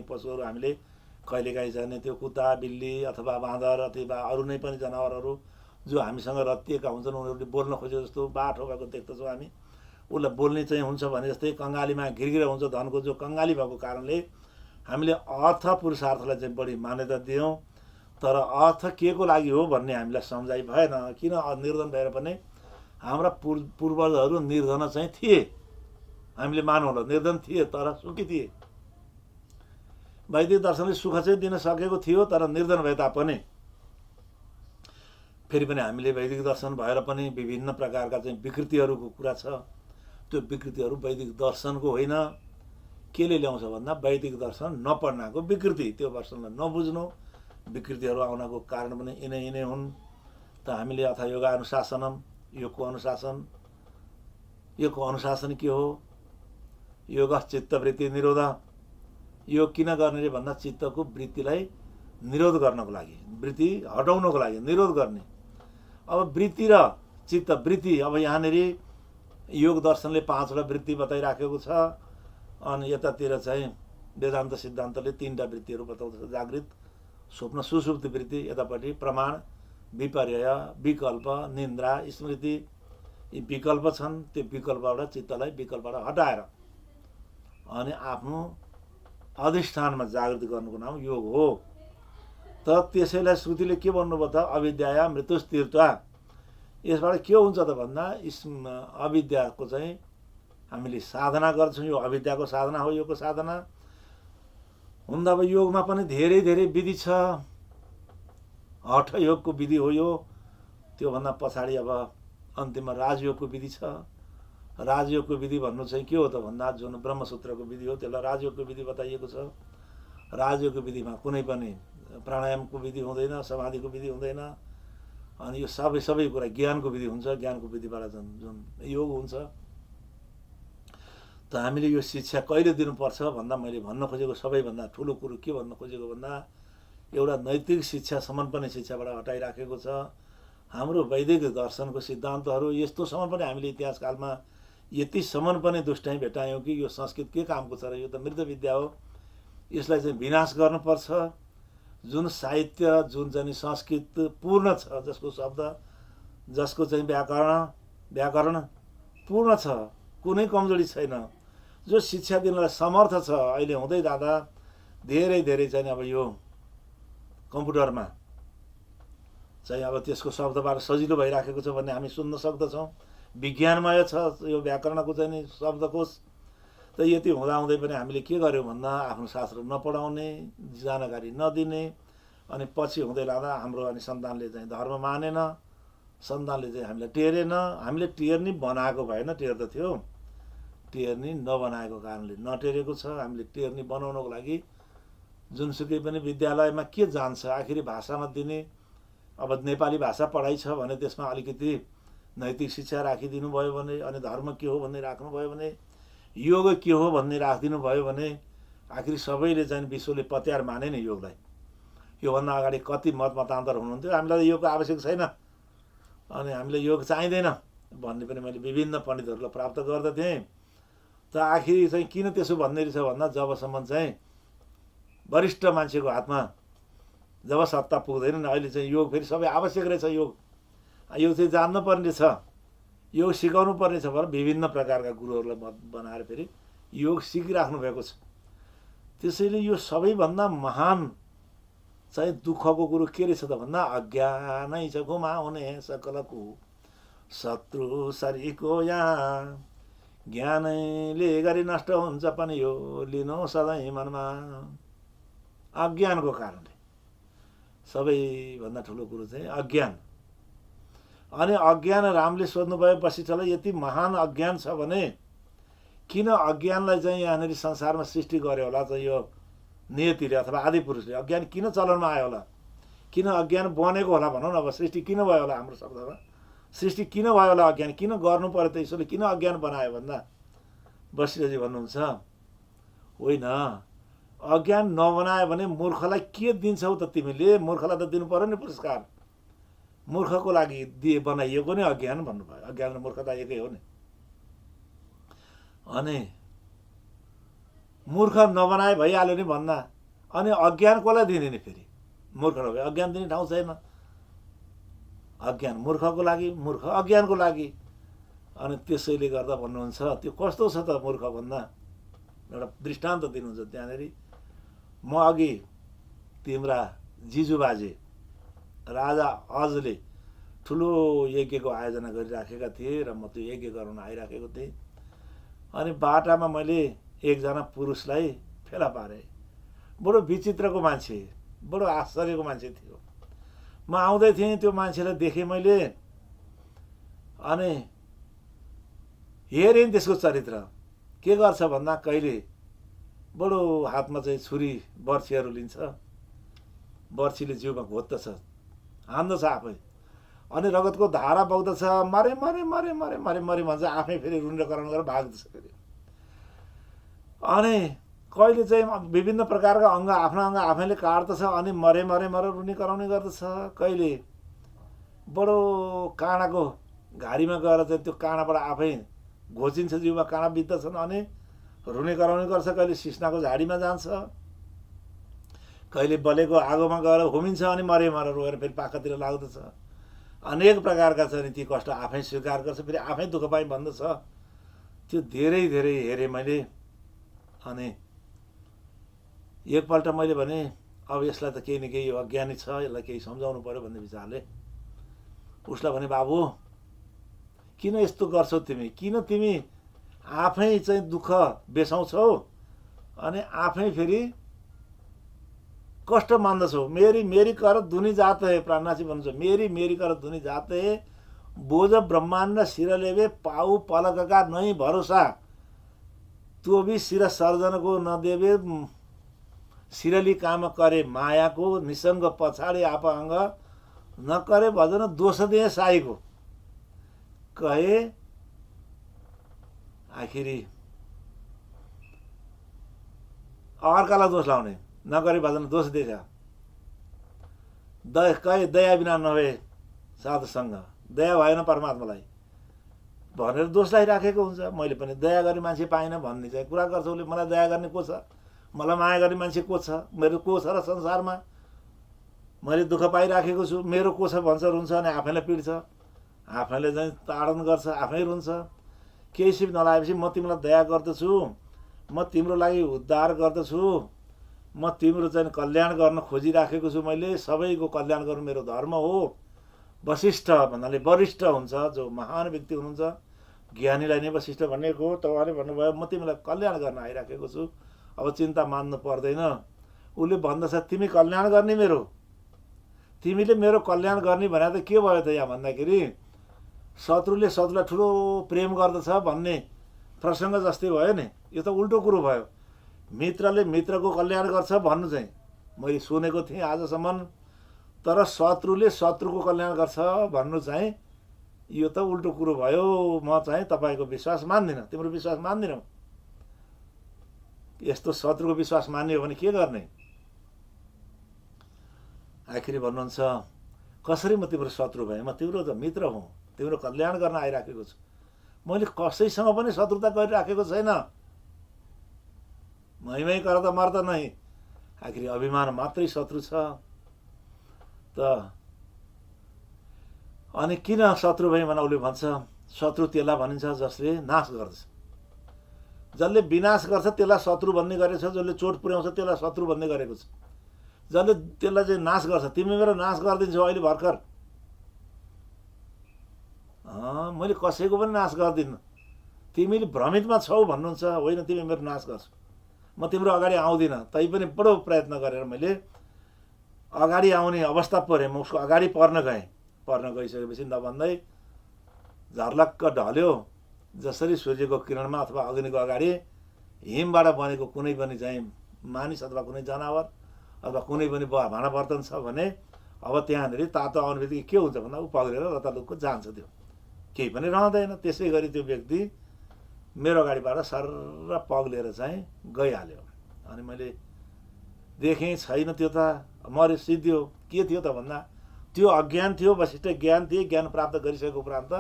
खाने पशुहरू हामीले कहिलेकाहीँ जाने त्यो कुत्ता बिल्ली अथवा बाँदर अथवा अरू नै पनि जनावरहरू जो हामीसँग रत्तिएका हुन्छन्, उनीहरूले बोल्न खोजे जस्तो बाठो भएको देख्दछौँ हामी। उसलाई बोल्ने चाहिँ हुन्छ भने जस्तै कङ्गालीमा घिरघिर हुन्छ धनको, जो कङ्गाली भएको कारणले हामीले अर्थ पुरुषार्थलाई चाहिँ बढी मान्यता दियौँ, तर अर्थ के को लागि हो भन्ने हामीलाई सम्झाइ भएन। किन निर्धन भएर पनि हाम्रा पूर्वजहरू निर्धन चाहिँ थिए, हामीले मानौँ ल, निर्धन थिए तर सुखी थिए। वैदिक दर्शनले सुख चाहिँ दिन सकेको थियो, तर निर्धन भए तापनि फेरि पनि हामीले वैदिक दर्शन भएर पनि विभिन्न प्रकारका चाहिँ विकृतिहरूको कुरा छ। त्यो विकृतिहरू वैदिक दर्शनको होइन। केले ल्याउँछ भन्दा वैदिक दर्शन नपढ्नको विकृति, त्यो दर्शनलाई नबुझ्नु, विकृतिहरू आउनको कारण पनि यिनै हुन्। त हामीले अथवा योगा अनुशासनम, योगको अनुशासन के हो? योग चित्तवृत्ति निरोध। योग किन गर्ने रे भन्दा चित्तको वृत्तिलाई निरोध गर्नको लागि, वृत्ति हटाउनको लागि निरोध गर्ने। अब वृत्ति र चित्त वृत्ति, अब यहाँनिर योग दर्शनले 5वटा वृत्ति बताइराखेको छ, अनि यतातिर चाहिँ वेदान्त सिद्धान्तले 3टा वृत्तिहरू बताउँदछ, जागृत, स्वप्न, सुसुप्ति वृत्ति। यतापट्टि प्रमाण, विपर्यय, विकल्प, निन्द्रा, स्मृति, यी विकल्प छन्। त्यो विकल्पबाट चित्तलाई विकल्पबाट हटाएर अनि आफ्नो अधिष्ठानमा जागृत गर्नुको नाम योग हो। त त्यसैलाई श्रुतिले के भन्नुभयो त? अविद्या मृत्युस्थिरता। यसबाट के हुन्छ त भन्दा अविद्याको चाहिँ हामीले साधना गर्छौँ। यो अविद्याको साधना हो, योगको साधना हुँदा अब योगमा पनि धेरै विधि छ। हठ योगको विधि हो यो। त्योभन्दा पछाडि अब अन्तिममा राजयोगको विधि छ। राजयोगको विधि भन्नु चाहिँ के हो त भन्दा जुन ब्रह्मसूत्रको विधि हो त्यसलाई राजयोगको विधि बताइएको छ। राजयोगको विधिमा कुनै पनि प्राणायामको विधि हुँदैन, समाधिको विधि हुँदैन, अनि यो सबै कुरा ज्ञानको विधि हुन्छ। ज्ञानको विधिबाट जुन योग हुन्छ। त हामीले यो शिक्षा कहिले दिनुपर्छ भन्दा मैले भन्न खोजेको सबैभन्दा ठुलो कुरो के भन्न खोजेको भन्दा एउटा नैतिक शिक्षासम्म पनि शिक्षाबाट हटाइराखेको छ। हाम्रो वैदिक दर्शनको सिद्धान्तहरू यस्तोसम्म पनि हामीले इतिहासकालमा यतिसम्म पनि दुष्टाइ भेटायौँ कि यो संस्कृत के कामको छ र, यो त मृत विद्या हो, यसलाई चाहिँ विनाश गर्नुपर्छ। जुन साहित्य, जुन चाहिँ संस्कृत पूर्ण छ, जसको शब्द, जसको चाहिँ व्याकरण पूर्ण छ, कुनै कमजोरी छैन, जो शिक्षा दिनलाई समर्थ छ, अहिले हुँदै जाँदा धेरै चाहिँ अब यो कम्प्युटरमा चाहिँ अब त्यसको शब्दबाट सजिलो भइराखेको छ भन्ने हामी सुन्न सक्दछौँ। विज्ञानमय छ यो व्याकरणको चाहिँ नि शब्दकोश। त यति हुँदाहुँदै पनि हामीले के गर्यौँ भन्दा आफ्नो शास्त्र नपढाउने, जानकारी नदिने, अनि पछि हुँदै लाँदा हाम्रो अनि सन्तानले चाहिँ धर्म मानेन, सन्तानले चाहिँ हामीलाई टेरेन। हामीले टेर्नी बनाएको भएन, टेर्दो थियो, टेर्नी नबनाएको कारणले नटेरेको छ। हामीले टेर्नी बनाउनको लागि जुनसुकै पनि विद्यालयमा के जान्छ, आखिरी भाषामा दिने। अब नेपाली भाषा पढाइ छ भने त्यसमा अलिकति नैतिक शिक्षा राखिदिनु भयो भने, अनि धर्म के हो भन्ने राख्नुभयो भने, योग के हो भन्ने राखिदिनु भयो भने, आखिर सबैले चाहिँ विश्वले पत्यार माने नि योगलाई। योभन्दा अगाडि कति मतान्तर हुनुहुन्थ्यो, हामीलाई योगको आवश्यक छैन, अनि हामीलाई योग चाहिँदैन भन्ने पनि मैले विभिन्न पण्डितहरूलाई प्राप्त गर्दथेँ। त आखिर चाहिँ किन त्यसो भन्ने रहेछ भन्दा जबसम्म चाहिँ वरिष्ठ मान्छेको हातमा जब सत्ता पुग्दैन, अहिले चाहिँ योग फेरि सबै आवश्यक रहेछ। योग चाहिँ जान्नु पर्ने छ, योग सिकाउनु पर्ने छ भनेर विभिन्न प्रकारका गुरुहरूलाई बनाएर फेरि योग सिकिराख्नु भएको छ। त्यसैले यो सबैभन्दा महान चाहिँ दुःखको कुरो के रहेछ त भन्दा अज्ञानै छ घुमाउने सकलको शत्रु शरीको यहाँ, ज्ञानैले गरी नष्ट हुन्छ पनि यो लिनु सधैँ मनमा। अज्ञानको कारणले सबैभन्दा ठुलो कुरो चाहिँ अज्ञान। अनि अज्ञान रामले सोध्नुभयो वशिष्ठलाई, यति महान अज्ञान छ भने किन अज्ञानलाई चाहिँ यहाँनिर संसारमा सृष्टि गर्यो होला त? यो नियतिले अथवा आदिपुरुषले अज्ञान किन चलनमा आयो होला, किन अज्ञान बनेको होला भनौँ न। अब सृष्टि किन भयो होला, हाम्रो शब्दमा सृष्टि किन भयो होला, अज्ञान किन गर्नु पर्यो त, ईश्वरले किन अज्ञान बनायो भन्दा वशिष्ठजी भन्नुहुन्छ, होइन, अज्ञान नबनायो भने मूर्खलाई के दिन्छौ त तिमीले? मूर्खलाई त दिनु पर्यो नि पुरस्कार। मूर्खको लागि बनाइएको नै अज्ञान भन्नुभयो। अज्ञान र मूर्खता एकै हो नि। अनि मूर्ख नबनाए भइहाल्यो नि भन्दा। अनि अज्ञान कसलाई दिने नि फेरि? मूर्ख नभए अज्ञान दिने ठाउँ छैन। अज्ञान मूर्खको लागि, मूर्ख अज्ञानको लागि। अनि त्यसैले गर्दा भन्नुहुन्छ त्यो कस्तो छ त मूर्ख भन्दा? एउटा दृष्टान्त दिनुहुन्छ त्यहाँनिर। म अघि तिम्रा जिजुबाजे राजा हजले ठुलो यज्ञको आयोजना गरिराखेका थिए र म त्यो यज्ञ गराउन आइराखेको थिएँ। अनि बाटामा मैले एकजना पुरुषलाई फेला पारेँ। बडो विचित्रको मान्छे, बडो आश्चर्यको मान्छे थियो। म आउँदै थिएँ, त्यो मान्छेलाई देखेँ मैले। अनि हेरेँ त्यसको चरित्र के गर्छ भन्दा कहिले बडो हातमा चाहिँ छुरी बर्छीहरू लिन्छ, बर्छीले जिउमा घोत्दछ, हान्दछ आफै। अनि रगतको धारा बग्दछ, मरे मरे मरे मरे मरे मरे भन्छ, आफै फेरि रुण्डकरण गरेर भाग्दछ फेरि। अनि कहिले चाहिँ विभिन्न प्रकारका अङ्ग, आफ्नो अङ्ग आफैले काट्दछ अनि मरे मरे मरे रुनी कराउने गर्दछ। कहिले बडो काँडाको घारीमा गएर चाहिँ त्यो काँडाबाट आफै घोचिन्छ, जिउमा काँडा बित्दछन् अनि रुनी कराउने गर्छ। कहिले सिस्नाको झाडीमा जान्छ, कहिले बलेको आगोमा गएर होमिन्छ अनि मरे मरे रोएर फेरि पाखातिर लाग्दछ। अनेक प्रकारका चाहिँ ती कष्ट आफै स्वीकार गर्छ, फेरि आफै दुःख पाइ भन्दछ। त्यो धेरै धेरै हेरेँ मैले। अनि एकपल्ट मैले भने अब यसलाई त केही न केही अज्ञानी छ, यसलाई केही सम्झाउनु पर्यो भन्ने विचारले उसलाई भने, बाबु किन यस्तो गर्छौ तिमी? किन तिमी आफै चाहिँ दुःख बेसाउँछौ अनि आफै फेरि कष्ट मान्दछौ? मेरी मेरी कर दुनी जात है, प्राणनाथजी भन्नुहुन्छ, मेरी मेरी कर दुनी जात है, बोझ ब्रह्माण्ड सिर लेवे पाऊ पलक का नहीं भरोसा, तो भी सिर सर्जन को न देवे, सिरली काम करे माया को, निसंग पछाडे आप अंग न करे भजन, दोष दे साई को। कहे आखिरी अर्कालाई दोष लाउने, नगरे भजन दोष दिएछ। कहे दया बिना नभए साधुसँग, दया भएन परमात्मालाई भनेर दोष लागिराखेको हुन्छ। मैले पनि दया गर्ने मान्छे पाइनँ भन्ने चाहिँ कुरा गर्छ उसले। मलाई दया गर्ने को छ? मलाई माया गर्ने मान्छे को छ? मेरो को छ र संसारमा? मैले दुःख पाइराखेको छु, मेरो को छ भन्छ, रुन्छ अनि आफैलाई पिड्छ, आफैले चाहिँ ताडन गर्छ, आफै रुन्छ। केही सिप नलाएपछि म तिमीलाई दया गर्दछु, म तिम्रो लागि उद्धार गर्दछु, म तिम्रो चाहिँ कल्याण गर्न खोजिराखेको छु, मैले सबैको कल्याण गर्नु मेरो धर्म हो। वशिष्ठ भन्नाले वरिष्ठ हुन्छ, जो महान व्यक्ति हुनुहुन्छ, ज्ञानीलाई नै वशिष्ठ भनेको हो। त उहाँले भन्नुभयो म तिमीलाई कल्याण गर्न आइराखेको छु, अब चिन्ता मान्नु पर्दैन। उसले भन्दछ तिमी कल्याण गर्ने मेरो, तिमीले मेरो कल्याण गर्ने भने त के भयो त यहाँ भन्दाखेरि शत्रुले शत्रुलाई ठुलो प्रेम गर्दछ भन्ने प्रसङ्ग जस्तै भयो नि। यो त उल्टो कुरो भयो। मित्रले मित्रको कल्याण गर्छ भन्नु चाहिँ मैले सुनेको थिएँ आजसम्म, तर शत्रुले शत्रुको कल्याण गर्छ भन्नु चाहिँ यो त उल्टो कुरो भयो। म चाहिँ तपाईँको विश्वास मान्दिनँ, तिम्रो विश्वास मान्दिनँ। यस्तो शत्रुको विश्वास मान्ने हो भने के गर्ने? आखिरी भन्नुहुन्छ कसरी म तिम्रो शत्रु भएँ? म तिम्रो त मित्र हुँ, तिम्रो कल्याण गर्न आइराखेको छु। मैले कसैसँग पनि शत्रुता गरिराखेको छैन। मैमै कर त मर्द नै। आखिरी अभिमान मात्रै शत्रु छ त। अनि किन शत्रु भएँ भने उसले भन्छ शत्रु त्यसलाई भनिन्छ जसले नाश गर्छ। जसले विनाश गर्छ त्यसलाई शत्रु भन्ने गरेको छ, जसले चोट पुर्याउँछ त्यसलाई शत्रु भन्ने गरेको छ, जसले त्यसलाई चाहिँ नाश गर्छ। तिमी मेरो नाश गरिदिन्छौ अहिले भर्खर। मैले कसैको पनि नाश गर्दिनँ। तिमीले भ्रमितमा छौ भन्नुहुन्छ, होइन तिमी मेरो नाश गर्छौ, म तिम्रो अगाडि आउँदिनँ। तैपनि बडो प्रयत्न गरेर मैले अगाडि आउने अवस्था परेँ। म उसको अगाडि पर्न गएँ। पर्न गइसकेपछि नभन्दै झर्लक्क ढल्यो। जसरी सूर्यको किरणमा अथवा अग्निको अगाडि हिमबाट बनेको कुनै पनि चाहिँ मानिस अथवा कुनै जनावर अथवा कुनै पनि भाँडा बर्तन छ भने अब त्यहाँनिर तातो आउने बित्तिकै के हुन्छ भन्दा ऊ पग्लेर रतालुक्क जान्छ, त्यो केही पनि रहँदैन। त्यसै गरी त्यो व्यक्ति मेरो अगाडिबाट सर्र पग्लेर चाहिँ गइहाल्यो। अनि मैले देखेँ छैन त्यो त मर्यो, सिद्धियो। के थियो त भन्दा त्यो अज्ञान थियो, वशिष्ठ ज्ञान थिए। ज्ञान प्राप्त गरिसकेको उपरान्त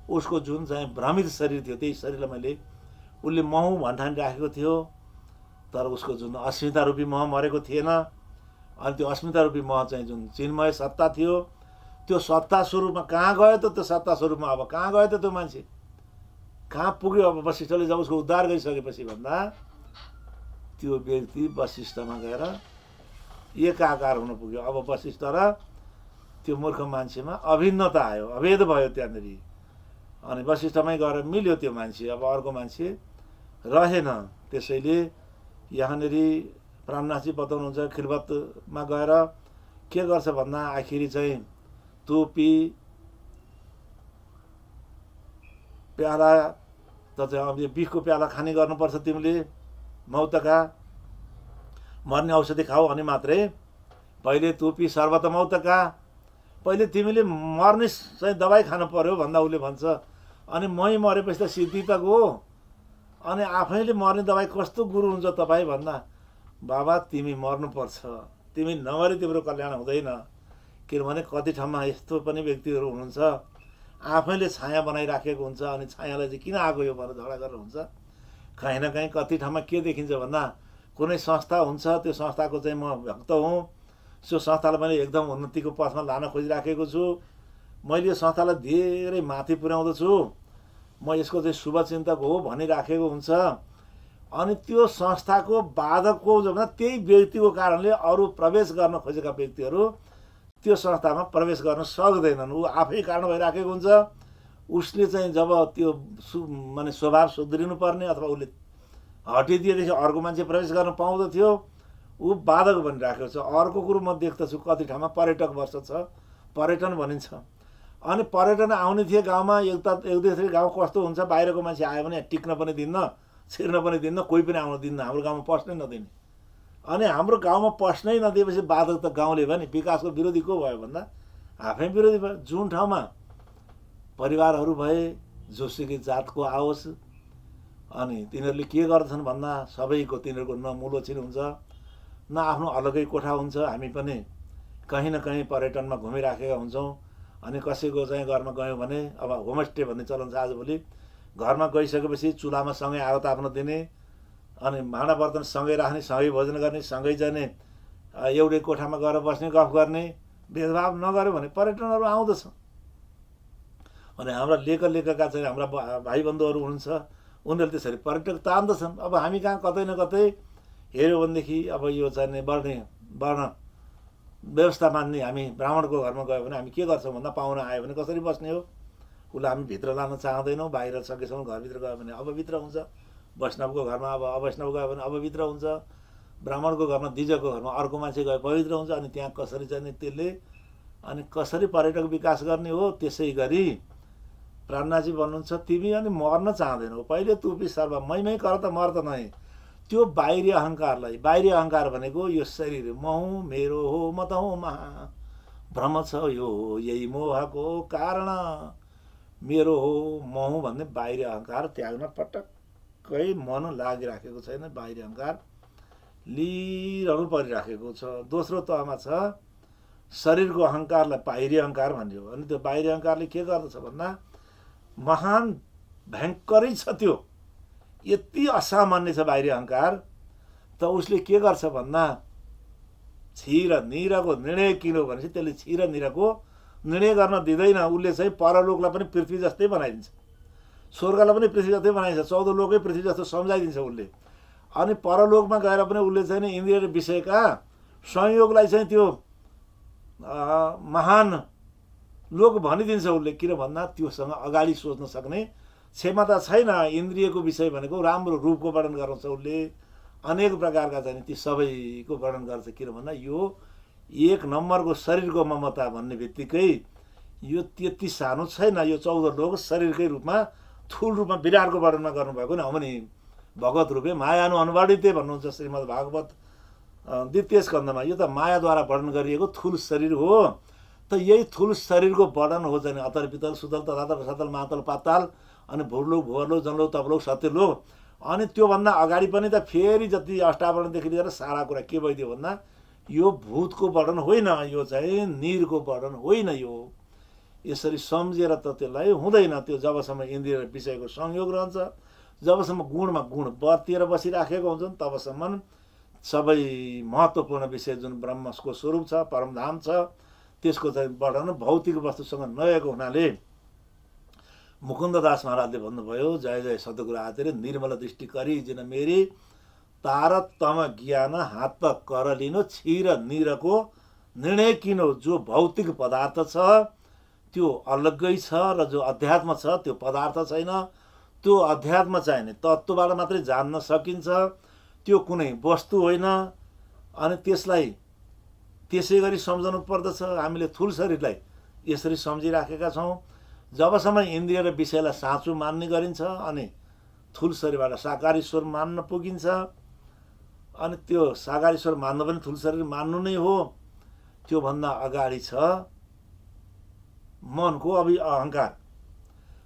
उसको जुन चाहिँ भ्रमित शरीर थियो त्यही शरीरलाई मैले उसले महु भन्ठानी राखेको थियो। तर उसको जुन अस्मिता रूपी मोह मरेको थिएन। अनि त्यो अस्मिता रूपी मोह चाहिँ जुन चिन्मय सत्ता थियो, त्यो सत्ता स्वरूपमा कहाँ गयो त? त्यो सत्ता स्वरूपमा अब कहाँ गयो त त्यो मान्छे? कहाँ पुग्यो? अब वशिष्ठले जब उसको उद्धार गरिसकेपछि भन्दा त्यो व्यक्ति वशिष्ठमा गएर एकाकार हुन पुग्यो। अब वशिष्ठ र त्यो मूर्ख मान्छेमा अभिन्नता आयो, अभेद भयो त्यहाँनिर। अनि वशिष्ठमै गएर मिल्यो त्यो मान्छे, अब अर्को मान्छे रहेन। त्यसैले यहाँनिर प्राणनाथजी बताउनुहुन्छ खिलवतमा गएर के गर्छ भन्दा आखिरी चाहिँ टोपी प्याला त चाहिँ अब यो बिखको प्याला खाने गर्नुपर्छ तिमीले, मौतका मर्ने औषधि खाऊ अनि मात्रै। पहिले टोपी सर्वत मौतका, पहिले तिमीले मर्ने चाहिँ दबाई खानु पर्यो भन्दा उसले भन्छ। अनि मै मरेपछि त सिद्धि त गयो, अनि आफैले मर्ने दबाई कस्तो गुरु हुन्छ तपाईँ भन्दा बाबा तिमी मर्नुपर्छ, तिमी नमरे तिम्रो कल्याण हुँदैन। किनभने कति ठाउँमा यस्तो पनि व्यक्तिहरू हुनुहुन्छ आफैले छाया बनाइराखेको हुन्छ, अनि छायालाई चाहिँ किन आएको यो भनेर झगडा गरेर हुन्छ। कहीँ न कहीँ कति ठाउँमा के देखिन्छ भन्दा कुनै संस्था हुन्छ, त्यो संस्थाको चाहिँ म भक्त हुँ, सो संस्थालाई मैले एकदम उन्नतिको पथमा लान खोजिराखेको छु, मैले यो संस्थालाई धेरै माथि पुर्याउँदछु, म यसको चाहिँ शुभचिन्तक हो भनिराखेको हुन्छ। अनि त्यो संस्थाको बाधकको भन्दा त्यही व्यक्तिको कारणले अरू प्रवेश गर्न खोजेका व्यक्तिहरू त्यो संस्थामा प्रवेश गर्न सक्दैनन्। ऊ आफै कारण भइराखेको हुन्छ। उसले चाहिँ जब त्यो माने स्वभाव सुध्रिनु पर्ने अथवा उसले हटिदिएदेखि अर्को मान्छे प्रवेश गर्न पाउँदथ्यो, ऊ बाधक बनिराखेको छ। अर्को कुरो म देख्दछु कति ठाउँमा पर्यटक वर्ष छ, पर्यटन भनिन्छ। अनि पर्यटन आउने थिए गाउँमा, एक दुई गाउँ कस्तो हुन्छ, बाहिरको मान्छे आयो भने टिक्न पनि दिन्न, छिर्न पनि दिन्न, कोही पनि आउन दिन्न, हाम्रो गाउँमा पस्नै नदिने। अनि हाम्रो गाउँमा पस्नै नदिएपछि बाधक त गाउँले भयो नि, विकासको विरोधी को भयो भन्दा आफै विरोधी भयो। जुन ठाउँमा परिवारहरू भए जोसुकै जातको आओस्, अनि तिनीहरूले के गर्दछन् भन्दा सबैको तिनीहरूको न मुलोछिन हुन्छ, न आफ्नो अलगै कोठा हुन्छ। हामी पनि कहीँ न कहीँ पर्यटनमा घुमिराखेका हुन्छौँ। अनि कसैको चाहिँ घरमा गयौँ भने अब होमस्टे भन्ने चलन छ आजभोलि, घरमा गइसकेपछि चुलामा सँगै आगो ताप्न दिने, अनि भाँडा बर्तन सँगै राख्ने, सँगै भोजन गर्ने, सँगै जाने, एउटै कोठामा गएर बस्ने, गफ गर्ने, भेदभाव नगर्यो भने पर्यटनहरू आउँदछ। अनि हाम्रा लेखका चाहिँ हाम्रा भाइ बन्धुहरू हुनुहुन्छ, उनीहरूले त्यसरी पर्यटक तान्दछन्। अब हामी कहाँ कतै न कतै हेऱ्यो भनेदेखि अब यो चाहिँ वर्ण व्यवस्था मान्ने हामी ब्राह्मणको घरमा गयो भने हामी के गर्छौँ भन्दा पाहुना आयो भने कसरी बस्ने हो, उसलाई हामी भित्र लान चाहँदैनौँ। बाहिर सकेसम्म घरभित्र गयो भने अपवित्र हुन्छ, वैष्णवको घरमा अब अवैष्णव गयो भने अपवित्र हुन्छ, ब्राह्मणको घरमा द्विजको घरमा अर्को मान्छे गयो पवित्र हुन्छ। अनि त्यहाँ कसरी चाहिँ त्यसले अनि कसरी पर्यटक विकास गर्ने हो। त्यसै गरी प्राणनाथजी भन्नुहुन्छ तिमी अनि मर्न चाहँदैनौ, पहिले तुपी सर्व मै कर त मर त नै। त्यो बाहिरी अहङ्कारलाई, बाहिरी अहङ्कार भनेको यो शरीर म हुँ, मेरो हो, म त हुँ, महा भ्रम छ यो, यही मोहको कारण, मेरो हो म हुँ भन्ने बाहिरी अहङ्कार त्याग्न पटक्कै मन लागिराखेको छैन। बाहिरी अहङ्कार लिइरहनु परिराखेको छ। दोस्रो तहमा छ शरीरको अहङ्कारलाई बाहिरी अहङ्कार भनियो। अनि त्यो बाहिरी अहङ्कारले के गर्दछ भन्दा महान भयङ्करै छ, त्यो यति असामान्य छ बाहिरी अहङ्कार। त उसले के गर्छ भन्दा छिर निरको निर्णय किन्यो भनेपछि त्यसले छिर निरको निर्णय गर्न दिँदैन। उसले चाहिँ परलोकलाई पनि पृथ्वी जस्तै बनाइदिन्छ, स्वर्गलाई पनि पृथ्वी जस्तै बनाइदिन्छ, 14 लोकै पृथ्वी जस्तो सम्झाइदिन्छ उसले। अनि परलोकमा गएर पनि उसले चाहिँ नि इन्द्रिय विषयका संयोगलाई चाहिँ त्यो महान लोक भनिदिन्छ उसले। किन भन्दा त्योसँग अगाडि सोच्न सक्ने क्षमता छैन। इन्द्रियको विषय भनेको राम्रो रूपको वर्णन गर्छ उसले, अनेक प्रकारका चाहिँ ती सबैको वर्णन गर्छ। किन भन्दा यो एक नम्बरको शरीरको ममता भन्ने बित्तिकै यो त्यति सानो छैन। यो 14 लोक शरीरकै रूपमा थुल रूपमा विराटको वर्णनमा गर्नुभएको नि हो नि। भगवत रूपे मायानु अनुवर्णिते भन्नुहुन्छ श्रीमद् भागवत 2य स्कन्धमा। यो त मायाद्वारा वर्णन गरिएको थुल शरीर हो। त यही थुल शरीरको वर्णन हो चाहिँ अतल पितल सुतल तथातल सतल महातल पाताल, अनि भूलोक भुवरलोक जनलोक तपलोक सत्यलोक। अनि त्योभन्दा अगाडि पनि त फेरि जति अष्टावरणदेखि लिएर सारा कुरा के भइदियो भन्दा यो भूतको वर्णन होइन, यो चाहिँ निरको वर्णन होइन। यो यसरी सम्झेर त त्यसलाई हुँदैन। त्यो जबसम्म इन्द्रिय विषयको संयोग रहन्छ जबसम्म गुणमा गुण बत्तिएर बसिराखेको हुन्छन् तबसम्म सबै महत्त्वपूर्ण विषय जुन ब्रह्मको स्वरूप छ, परमधाम छ, त्यसको चाहिँ वर्णन भौतिक वस्तुसँग नगएको हुनाले मुकुन्ददास महाराजले भन्नुभयो, जय जय सद्गुरु आचार्य निर्मल दृष्टि करी जिन मेरी तारतम ज्ञान हात कर लिनु क्षीर निरको निर्णय किनो। जो भौतिक पदार्थ छ त्यो अलग्गै छ र जो अध्यात्म छ त्यो पदार्थ छैन। त्यो अध्यात्म चाहिने तत्त्वबाट मात्रै जान्न सकिन्छ, त्यो कुनै वस्तु होइन। अनि त्यसलाई त्यसै गरी सम्झनु पर्दछ। हामीले थुल शरीरलाई यसरी सम्झिराखेका छौँ। जबसम्म इन्द्रिय र विषयलाई साँचो मान्ने गरिन्छ अनि थुल शरीरबाट साकार ईश्वर मान्न पुगिन्छ। अनि त्यो साकार ईश्वर मान्नु पनि थुल शरीर मान्नु नै हो। त्योभन्दा अगाडि छ मनको अहङ्कार।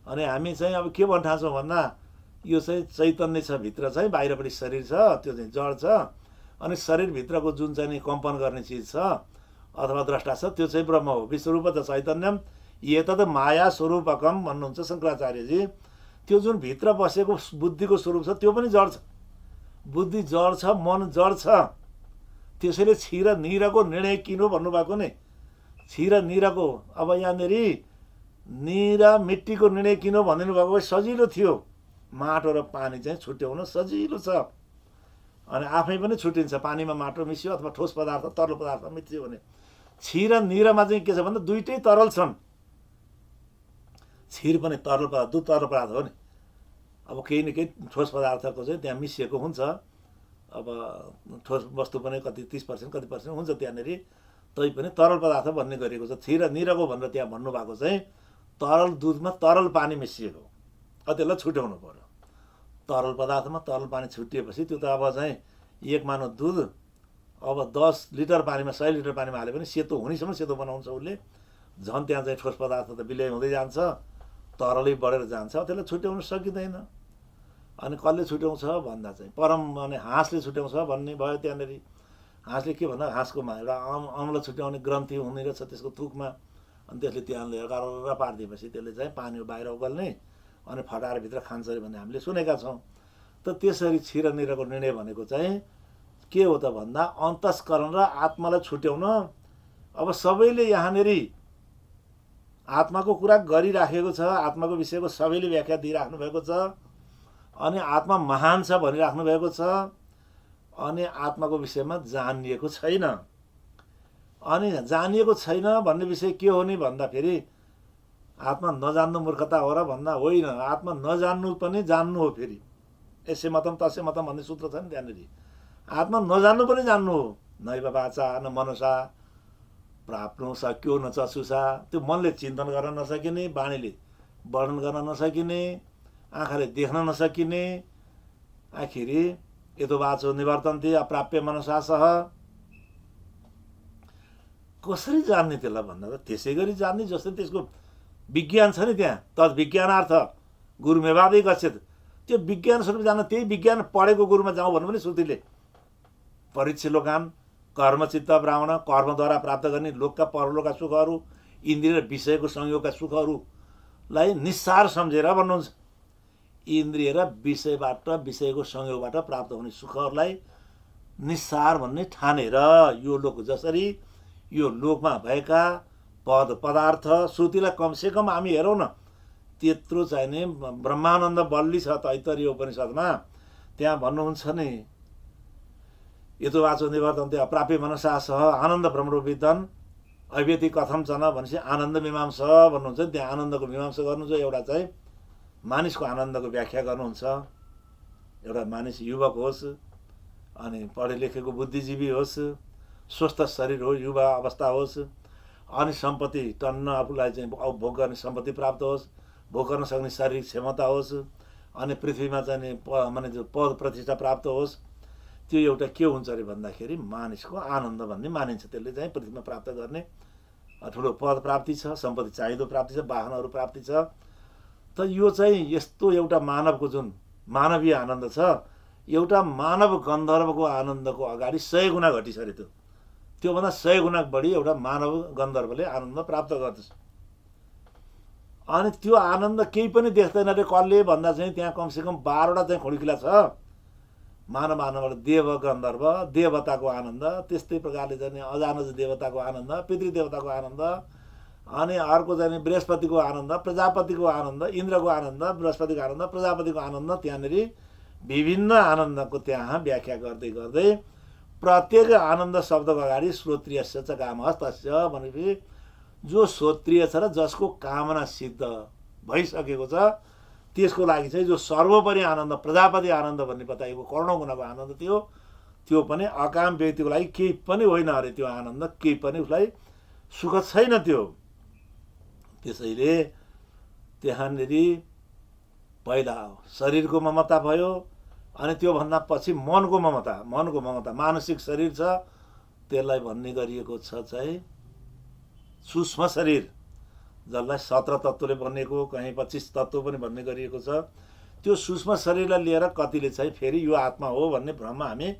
अनि हामी चाहिँ अब के भन्न ठान्छौँ भन्दा यो चाहिँ चैतन्य छ, भित्र चाहिँ बाहिरपट्टि शरीर छ, त्यो चाहिँ जड छ। अनि शरीरभित्रको जुन चाहिँ कम्पन गर्ने चिज छ अथवा द्रष्टा छ त्यो चाहिँ ब्रह्म हो। विश्वरूप त चैतन्यम एतद् माया स्वरूपकम भन्नुहुन्छ शङ्कराचार्यजी। त्यो जुन भित्र बसेको बुद्धिको स्वरूप छ त्यो पनि जड छ। बुद्धि जड छ, मन जड छ। त्यसैले क्षीर निरको निर्णय किन भन्नुभएको नि। क्षीर निरको, अब यहाँनिर निरा मिट्टीको निर्णय किन भनिदिनु भएको भए सजिलो थियो। माटो र पानी चाहिँ छुट्याउन सजिलो छ अनि आफै पनि छुट्टिन्छ। पानीमा माटो मिसियो अथवा ठोस पदार्थ तरल पदार्थ मिसियो भने। क्षीर निरमा चाहिँ के छ भन्दा दुइटै तरल छन्। क्षीर पनि तरल पदार्थ, दुध तरल पदार्थ हो नि। अब केही न केही ठोस पदार्थको चाहिँ त्यहाँ मिसिएको हुन्छ। अब ठोस वस्तु पनि कति 30% कति % हुन्छ त्यहाँनिर, तैपनि तरल पदार्थ भन्ने गरिएको छ। क्षीर निरको भनेर त्यहाँ भन्नुभएको चाहिँ तरल दुधमा तरल पानी मिसिएको, त्यसलाई छुट्याउनु पर्यो। तरल पदार्थमा तरल पानी छुट्टिएपछि त्यो त अब चाहिँ एक मानव दुध अब 10 लिटर पानीमा 100 लिटर पानीमा हाले पनि सेतो हुनेसम्म सेतो बनाउँछ उसले। झन् त्यहाँ चाहिँ ठोस पदार्थ त विलय हुँदै जान्छ, तरलै बढेर जान्छ। त्यसलाई छुट्याउन सकिँदैन। अनि कसले छुट्याउँछ भन्दा चाहिँ परम अनि हाँसले छुट्याउँछ भन्ने भयो। त्यहाँनिर हाँसले के भन्दा हाँसकोमा एउटा अम्ल छुट्याउने ग्रन्थि हुने रहेछ त्यसको थुकमा। अनि त्यसले त्यहाँ लिएर गरेर पारिदिएपछि त्यसले चाहिँ पानी बाहिर उगल्ने अनि फटाएर भित्र खान्छ अरे भन्ने हामीले सुनेका छौँ। त त्यसरी क्षीर निरको निर्णय भनेको चाहिँ के हो त भन्दा अन्तस्करण र आत्मालाई छुट्याउन। अब सबैले यहाँनिर आत्माको कुरा गरिराखेको छ, आत्माको विषयको सबैले व्याख्या दिइराख्नु भएको छ। अनि आत्मा महान छ भनिराख्नु भएको छ। अनि आत्माको विषयमा जानिएको छैन। अनि जानिएको छैन भन्ने विषय के हो नि भन्दाखेरि आत्मा नजान्नु मूर्खता हो र भन्दा होइन। आत्मा नजान्नु पनि जान्नु हो। फेरि यसै मतम तसै मतम भन्ने सूत्र छ नि त्यहाँनिर। आत्मा नजान्नु पनि जान्नु हो। नैव वाचा न मनसा प्राप्नु सक्यो न चक्षुषा। त्यो मनले चिन्तन गर्न नसकिने, बाणीले वर्णन गर्न नसकिने, आँखाले देख्न नसकिने, आखिरी यतो वाचो निवर्तन्ते अप्राप्य मनसा सह। कसरी जान्ने त्यसलाई भन्दा त त्यसै गरी जान्ने जस्तै त्यसको विज्ञान छ नि त्यहाँ। तद् विज्ञानार्थ गुरुमेवादै गच्छेत। त्यो विज्ञान स्वरूप जान्न, त्यही विज्ञान पढेको गुरुमा जाउँ भन्नु पनि श्रुतिले। परीक्षलोकान कर्मचित्त ब्राह्मण, कर्मद्वारा प्राप्त गर्ने लोकका परलोकका सुखहरू, इन्द्रिय र विषयको संयोगका सुखहरूलाई निस्सार सम्झेर भन्नुहुन्छ। इन्द्रिय र विषयबाट विषयको संयोगबाट प्राप्त हुने सुखहरूलाई निस्सार भन्ने ठानेर यो लोक जसरी यो लोकमा भएका पद पदार्थ श्रुतिलाई कमसेकम हामी हेरौँ न। त्यत्रो चाहिने ब्रह्मानन्द बल्ली छ तैत्तरीय उपनिषदमा। त्यहाँ भन्नुहुन्छ नि यतो वाचो निवर्तन्ते अप्राप्य मनसा सह आनन्द भ्रमरूपितन अव्यति कथम चन भनेपछि आनन्द मीमांसा भन्नुहुन्छ नि। त्यहाँ आनन्दको मीमांसा गर्नुहुन्छ। एउटा चाहिँ मानिसको आनन्दको व्याख्या गर्नुहुन्छ। एउटा मानिस युवक होस् अनि पढे लेखेको बुद्धिजीवी होस्, स्वस्थ शरीर हो, युवा अवस्था होस्, अनि सम्पत्ति टन्न आफूलाई चाहिँ भोग गर्ने सम्पत्ति प्राप्त होस्, भोग गर्न सक्ने शारीरिक क्षमता होस्, अनि पृथ्वीमा चाहिँ माने पद प्रतिष्ठा प्राप्त होस्। त्यो एउटा के हुन्छ अरे भन्दाखेरि मानिसको आनन्द भन्ने मानिन्छ। त्यसले चाहिँ पृथ्वीमा प्राप्त गर्ने ठुलो पद प्राप्ति छ, सम्पत्ति चाहिँदो प्राप्ति छ, वाहनहरू प्राप्ति छ। त यो चाहिँ यस्तो एउटा मानवको जुन मानवीय आनन्द छ, एउटा मानव गन्धर्वको आनन्दको अगाडि 100 गुणा घटी छ अरे। त्योभन्दा 100 गुणा बढी एउटा मानव गन्धर्वले आनन्द प्राप्त गर्दछ। अनि त्यो आनन्द केही पनि देख्दैन रे कसले भन्दा चाहिँ त्यहाँ कमसेकम 12वटा चाहिँ खुड्किला छ। मानव आनन्दबाट देव गन्धर्व देवताको आनन्द, त्यस्तै प्रकारले चाहिँ अजानज देवताको आनन्द, पितृदेवताको आनन्द, अनि अर्को चाहिँ बृहस्पतिको आनन्द, प्रजापतिको आनन्द, इन्द्रको आनन्द, बृहस्पतिको आनन्द, प्रजापतिको आनन्द, त्यहाँनिर विभिन्न आनन्दको त्यहाँ व्याख्या गर्दै गर्दै प्रत्येक आनन्द शब्दको अगाडि श्रोत्रियस्य च कामः तस्य भनेपछि जो श्रोत्रिय छ र जसको कामना सिद्ध भइसकेको छ त्यसको लागि चाहिँ जो सर्वोपरि आनन्द प्रजापति आनन्द भन्ने बताइएको करोडौँ गुणाको आनन्द थियो, त्यो पनि अकाम व्यक्तिको लागि केही पनि होइन अरे। त्यो आनन्द केही पनि उसलाई सुख छैन त्यो। त्यसैले त्यहाँनिर पहिला शरीरको ममता भयो, अनि त्योभन्दा पछि मनको ममता मानसिक शरीर छ, त्यसलाई भन्ने गरिएको छ चाहिँ सूक्ष्म शरीर, जसलाई 17 तत्त्वले बनेको, कहीँ 25 तत्त्व पनि भन्ने गरिएको छ। त्यो सूक्ष्म शरीरलाई लिएर कतिले चाहिँ फेरि यो आत्मा हो भन्ने भ्रममा हामी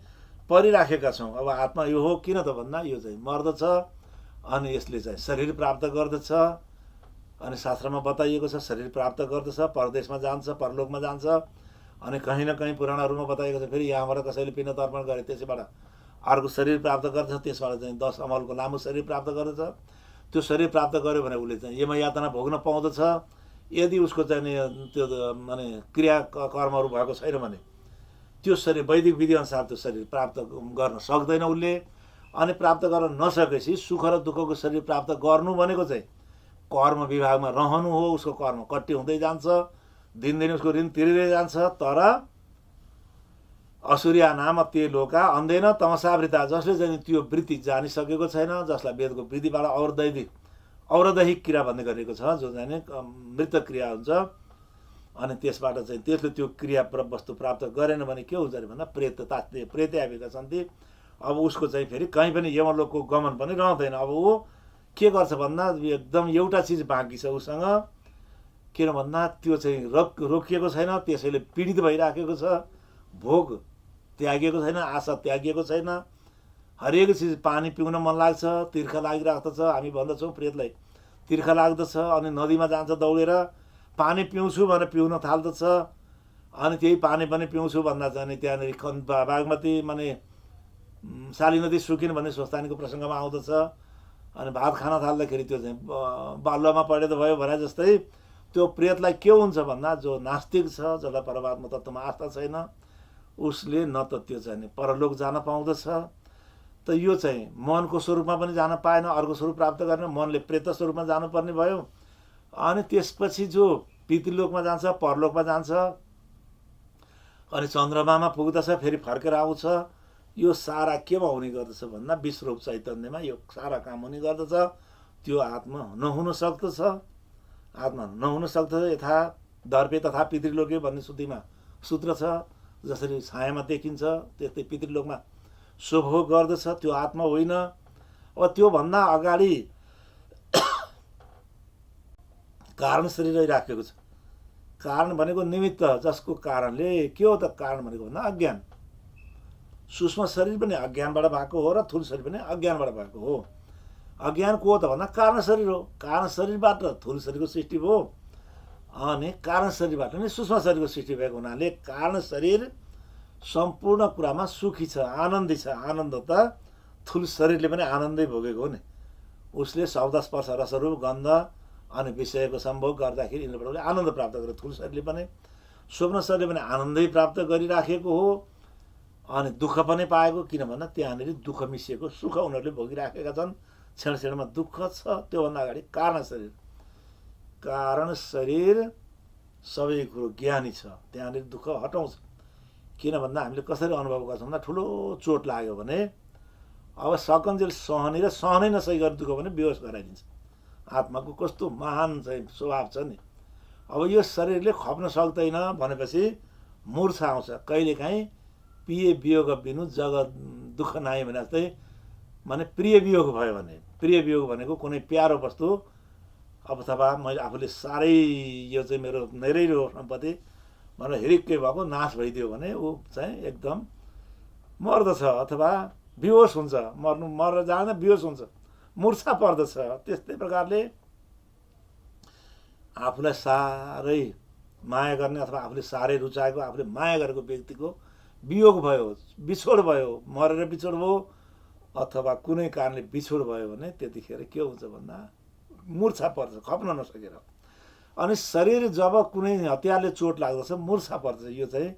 परिराखेका छौँ। अब आत्मा यो हो किन त भन्दा यो चाहिँ मर्दछ अनि यसले चाहिँ शरीर प्राप्त गर्दछ, अनि शास्त्रमा बताइएको छ शरीर प्राप्त गर्दछ, परदेशमा जान्छ, परलोकमा जान्छ, अनि कहीँ न कहीँ पुराणहरूमा बताइएको छ फेरि यहाँबाट कसैले पिण्ड तर्पण गरे त्यसैबाट अर्को शरीर प्राप्त गर्दछ, त्यसबाट चाहिँ 10 अमलको लामो शरीर प्राप्त गर्दछ। त्यो शरीर प्राप्त गर्यो भने उसले चाहिँ यमयातना भोग्न पाउँदछ। यदि उसको चाहिँ त्यो माने क्रिया कर्महरू भएको छैन भने त्यो शरीर वैदिक विधिअनुसार त्यो शरीर प्राप्त गर्न सक्दैन उसले। अनि प्राप्त गर्न नसकेपछि सुख र दुःखको शरीर प्राप्त गर्नु भनेको चाहिँ कर्म विभागमा रहनु हो। उसको कर्म कट्टी हुँदै जान्छ, दिनदिन उसको ऋण तिरिँदै जान्छ। तर असुरिया नाम ते लोका अन्धेन तमसावृता, जसले चाहिँ त्यो वृत्ति जानिसकेको छैन, जसलाई वेदको विधिबाट औरदैहिक क्रिया भन्ने गरिएको छ, जो चाहिँ मृत क्रिया हुन्छ, अनि त्यसबाट चाहिँ त्यसले त्यो क्रिया वस्तु प्राप्त गरेन भने के हुन्छ अरे भन्दा प्रेत आएका छन् ती। अब उसको चाहिँ फेरि कहीँ पनि यमलोकको गमन पनि रहँदैन। अब ऊ के गर्छ भन्दा एकदम एउटा चिज बाँकी छ उसँग, किन भन्दा त्यो चाहिँ रोकिएको छैन, त्यसैले पीडित भइराखेको छ, भोग त्यागिएको छैन, आशा त्यागिएको छैन। हरेक चिज पानी पिउन मन लाग्छ, तिर्खा लागिराख्दछ, हामी भन्दछौँ प्रेतलाई तिर्खा लाग्दछ, अनि नदीमा जान्छ दौडेर पानी पिउँछु भनेर पिउन थाल्दछ, अनि त्यही पानी पनि पिउँछु भन्दा चाहिँ त्यहाँनिर बागमती माने शाली नदी सुकिन भन्ने स्वस्थानीको प्रसङ्गमा आउँदछ। अनि भात खान थाल्दाखेरि त्यो चाहिँ बालुवामा पढेर भयो भने जस्तै त्यो प्रेतलाई के हुन्छ भन्दा जो नास्तिक छ, जसलाई परमात्मा तत्त्वमा आस्था छैन, उसले न त त्यो चाहिँ परलोक जान पाउँदछ, त यो चाहिँ मनको स्वरूपमा पनि जान पाएन, अर्को स्वरूप प्राप्त गर्न मनले प्रेत स्वरूपमा जानुपर्ने भयो। अनि त्यसपछि जो पितृलोकमा जान्छ, परलोकमा जान्छ, अनि चन्द्रमामा पुग्दछ, फेरि फर्केर आउँछ। यो सारा केमा हुने गर्दछ भन्दा विश्वरूप चैतन्यमा यो सारा काम हुने गर्दछ। त्यो आत्मा नहुन सक्दछ, आत्मा नहुन सक्दछ। यथा दर्पे तथा पितृलोके भन्ने श्रुतिमा सूत्र छ, जसरी छायामा देखिन्छ त्यस्तै पितृलोकमा स्वभोग गर्दछ, त्यो आत्मा होइन। अब त्योभन्दा अगाडि कारण शरीर राखेको छ। कारण भनेको निमित्त, जसको कारणले के हो त कारण भनेको भन्दा अज्ञान। सूक्ष्म शरीर पनि अज्ञानबाट भएको हो र थुल शरीर पनि अज्ञानबाट भएको हो। अज्ञान को हो त भन्दा कारण शरीर हो। कारण शरीरबाट थुल शरीरको सृष्टि भयो, अनि कारण शरीरबाट नै सूक्ष्म शरीरको सृष्टि भएको हुनाले कारण शरीर सम्पूर्ण कुरामा सुखी छ, आनन्दी छ। आनन्द त थुल शरीरले पनि आनन्दै भोगेको हो नि। उसले शब्द स्पर्श रसरूप गन्ध अनि विषयको सम्भोग गर्दाखेरि यिनीबाट आनन्द प्राप्त गर्यो। थुल शरीरले पनि स्वप्न शरीरले पनि आनन्दै प्राप्त गरिराखेको हो, अनि दुःख पनि पाएको। किन भन्दा त्यहाँनिर दुःख मिसिएको सुख उनीहरूले भोगिराखेका छन्। क्षण क्षणमा दुःख छ। त्योभन्दा अगाडि कारण शरीर, कारण शरीर सबै कुरो ज्ञानी छ, त्यहाँनिर दुःख हटाउँछ। किन भन्दा हामीले कसरी अनुभव गर्छौँ भन्दा ठुलो चोट लाग्यो भने अब सकन्जेल सहने र सहनै नसही गर्ने दुःख भने बेहोस गराइदिन्छ। आत्माको कस्तो महान चाहिँ स्वभाव छ नि। अब यो शरीरले खप्न सक्दैन भनेपछि मूर्छा आउँछ। कहिलेकाहीँ पिए वियोग बिनु जगत दुःख नाइ भने जस्तै, माने प्रिय वियोग भयो भने, प्रिय वियोग भनेको कुनै प्यारो वस्तु अथवा मैले आफूले साह्रै यो चाहिँ मेरो धेरै हो सम्पत्ति भनेर हिरिक्कै भएको नाश भइदियो भने ऊ चाहिँ एकदम मर्दछ अथवा बेहोस हुन्छ। मरेर जाँदा बेहोस हुन्छ, मूर्छा पर्दछ। त्यस्तै प्रकारले आफूलाई साह्रै माया गर्ने अथवा आफूले साह्रै रुचाएको आफूले माया गरेको व्यक्तिको वियोग भयो, बिछोड भयो, मरेर बिछोड भयो अथवा कुनै कारणले बिछोड भयो भने त्यतिखेर के हुन्छ भन्दा मूर्छा पर्छ, खप्न नसकेर। अनि शरीर जब कुनै हतियारले चोट लाग्दछ मूर्छा पर्छ। यो चाहिँ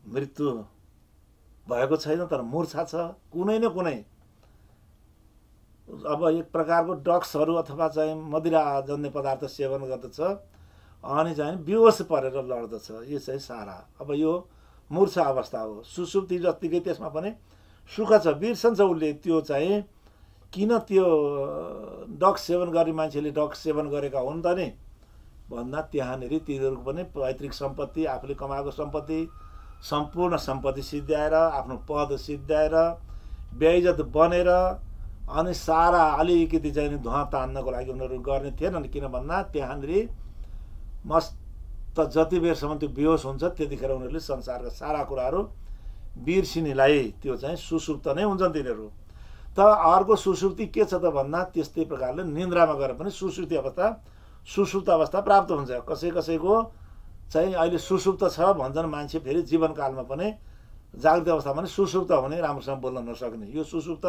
मृत्यु भएको छैन तर मूर्छा छ। कुनै न कुनै अब एक प्रकारको ड्रग्सहरू अथवा चाहिँ मदिरा जन्य पदार्थ सेवन गर्दछ अनि चाहिँ बेहोस परेर लड्दछ। यो चाहिँ सारा अब यो मूर्छा अवस्था हो। सुसुप्ति जत्तिकै त्यसमा पनि सुख छ, बिर्सन्छ उसले। त्यो चाहिँ किन त्यो ड्रग्स सेवन गर्ने मान्छेले ड्रग्स सेवन गरेका हुन् त नि भन्दा त्यहाँनिर तिनीहरूको पनि पैतृक सम्पत्ति, आफूले कमाएको सम्पत्ति, सम्पूर्ण सम्पत्ति सिद्ध्याएर, आफ्नो पद सिद्ध्याएर, बेइज्जत बनेर अनि सारा अलिकति चाहिँ धुवा तान्नको लागि उनीहरू गर्ने थिएनन्। किन भन्दा त्यहाँनिर मस्त जति बेरसम्म त्यो बेहोस हुन्छ त्यतिखेर उनीहरूले संसारका सारा कुराहरू बिर्सिनेलाई त्यो चाहिँ सुसुप्त नै हुन्छन् तिनीहरू। त अर्को सुसुप्ति के छ त भन्दा त्यस्तै प्रकारले निन्द्रामा गएर पनि सुसुप्त अवस्था प्राप्त हुन्छ। कसै कसैको चाहिँ अहिले सुसुप्त छ भन्छन् मान्छे, फेरि जीवनकालमा पनि जागृत अवस्थामा पनि सुसुप्त हुने, राम्रोसँग बोल्न नसक्ने। यो सुसुप्त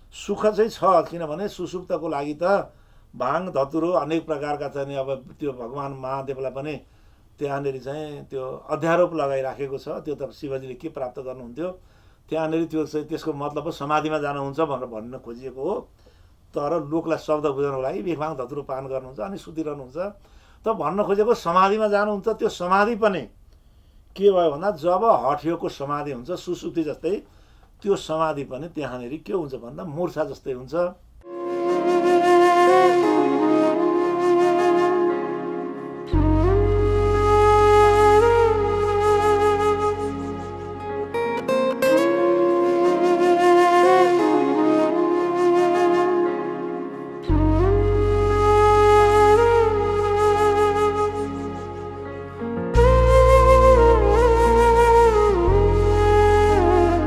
सुख चाहिँ छ, किनभने सुसुप्तको लागि त भाङ धतुरो अनेक प्रकारका चाहिँ अब त्यो भगवान् महादेवलाई पनि त्यहाँनिर चाहिँ त्यो अध्यारोप लगाइराखेको छ। त्यो त शिवजीले के प्राप्त गर्नुहुन्थ्यो त्यहाँनिर, त्यो चाहिँ त्यसको मतलब समाधिमा जानुहुन्छ भनेर भन्न खोजिएको हो। तर लोकलाई शब्द बुझाउनको लागि भिखभाङ धतुरो पान गर्नुहुन्छ अनि सुतिरहनुहुन्छ। त भन्न खोजेको समाधिमा जानुहुन्छ। त्यो समाधि पनि के भयो भन्दा जब हठयोगको समाधि हुन्छ सुसुप्ति जस्तै, त्यो समाधि पनि त्यहाँनिर के हुन्छ भन्दा मूर्छा जस्तै हुन्छ।